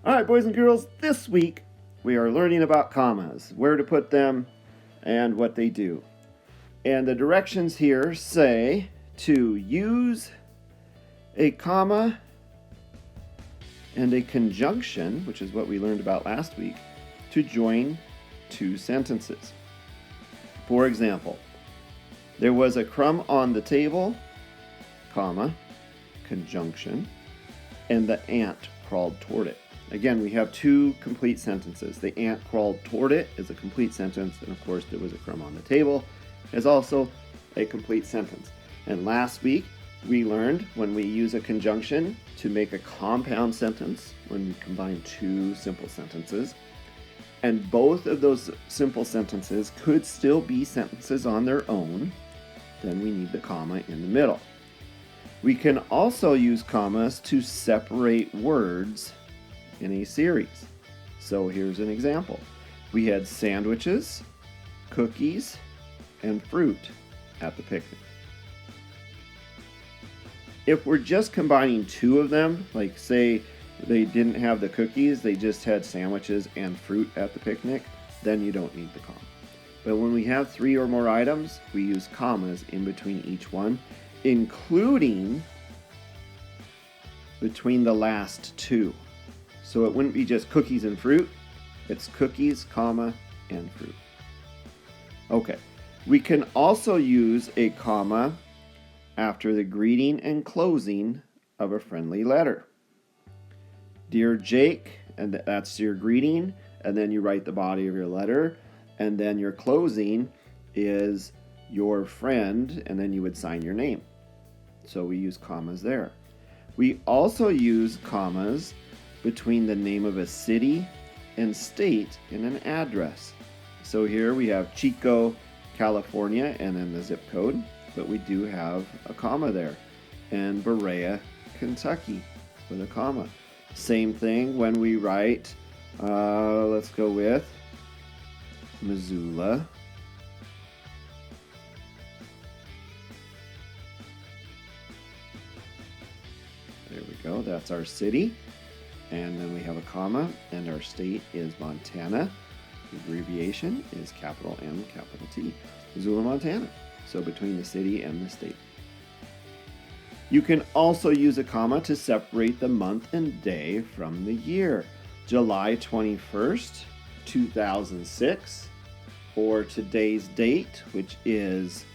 All right, boys and girls, this week we are learning about commas, where to put them, and what they do. And the directions here say to use a comma and a conjunction, which is what we learned about last week, to join two sentences. For example, there was a crumb on the table, comma, conjunction, and the ant crawled toward it. Again, we have two complete sentences. The ant crawled toward it is a complete sentence, and of course there was a crumb on the table is also a complete sentence. And last week we learned when we use a conjunction to make a compound sentence when we combine two simple sentences. And both of those simple sentences could still be sentences on their own. Then we need the comma in the middle. We can also use commas to separate words in a series. So here's an example. We had sandwiches, cookies, and fruit at the picnic. If we're just combining two of them, like say they didn't have the cookies, they just had sandwiches and fruit at the picnic, then you don't need the comma. But when we have three or more items, we use commas in between each one, including between the last two. So it wouldn't be just cookies and fruit, it's cookies, comma, and fruit. Okay, we can also use a comma after the greeting and closing of a friendly letter. Dear Jake, and that's your greeting, and then you write the body of your letter, and then your closing is your friend, and then you would sign your name. So we use commas there. We also use commas between the name of a city and state in an address. So here we have Chico, California, and then the zip code, but we do have a comma there. And Berea, Kentucky, with a comma. Same thing when we write, let's go with Missoula, there we go, that's our city. And then we have a comma, and our state is Montana. The abbreviation is capital M, capital T. Missoula, Montana. So between the city and the state. You can also use a comma to separate the month and day from the year. July 21st, 2006, or today's date, which is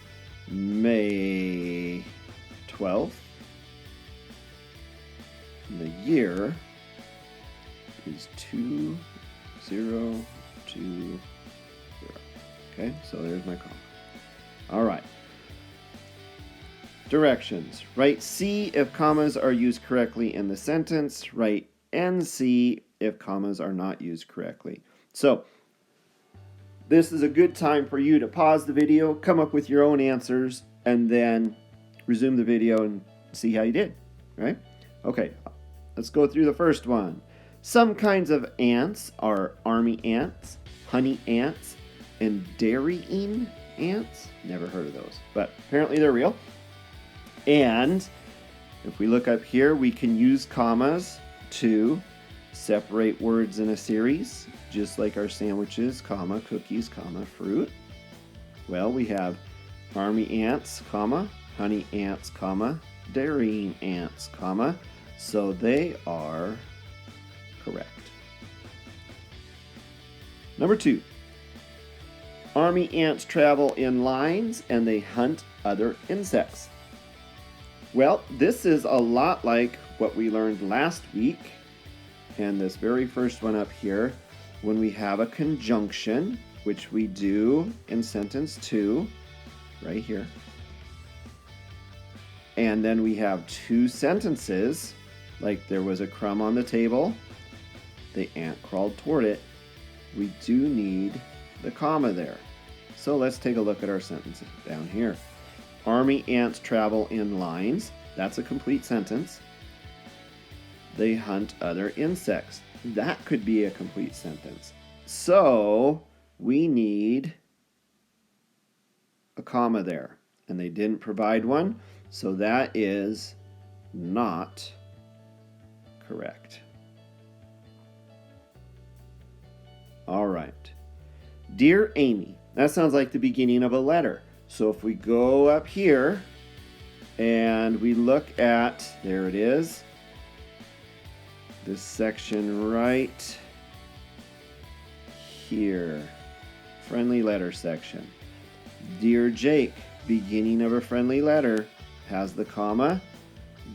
May 12th. The year is 2020. Okay, so there's my comma. All right. Directions. Write C if commas are used correctly in the sentence. Write NC if commas are not used correctly. So, this is a good time for you to pause the video, come up with your own answers, and then resume the video and see how you did. Right? Okay, let's go through the first one. Some kinds of ants are army ants, honey ants, and dairying ants. Never heard of those, but apparently they're real. And if we look up here, we can use commas to separate words in a series, just like our sandwiches, comma, cookies, comma, fruit. Well, we have army ants, comma, honey ants, comma, dairying ants, comma, so they are correct. Number 2. Army ants travel in lines and they hunt other insects. Well, this is a lot like what we learned last week, and this very first one up here, when we have a conjunction, which we do in sentence 2, right here. And then we have two sentences, like there was a crumb on the table, the ant crawled toward it. We do need the comma there. So let's take a look at our sentences down here. Army ants travel in lines. That's a complete sentence. They hunt other insects. That could be a complete sentence. So we need a comma there. And they didn't provide one. So that is not correct. All right. Dear Amy. That sounds like the beginning of a letter. So if we go up here and we look at, there it is, this section right here, friendly letter section. Dear Jake, beginning of a friendly letter, has the comma.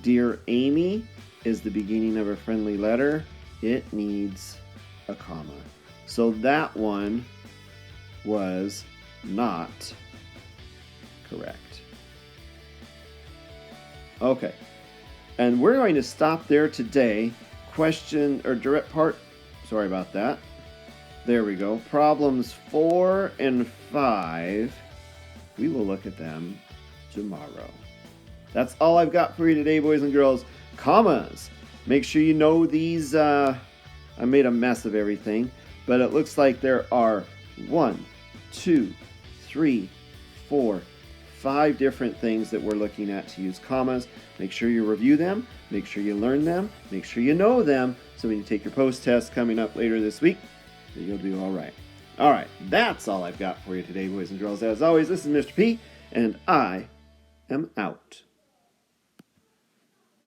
Dear Amy is the beginning of a friendly letter. It needs a comma. So that one was not correct. Okay, and we're going to stop there today. Question or direct part, sorry about that. There we go. Problems 4 and 5. We will look at them tomorrow. That's all I've got for you today, boys and girls. Commas. Make sure you know these. I made a mess of everything, but it looks like there are 1, 2, 3, 4, 5 different things that we're looking at to use commas. Make sure you review them. Make sure you learn them. Make sure you know them. So when you take your post test coming up later this week, you'll do all right. All right, that's all I've got for you today, boys and girls. As always, this is Mr. P, and I am out.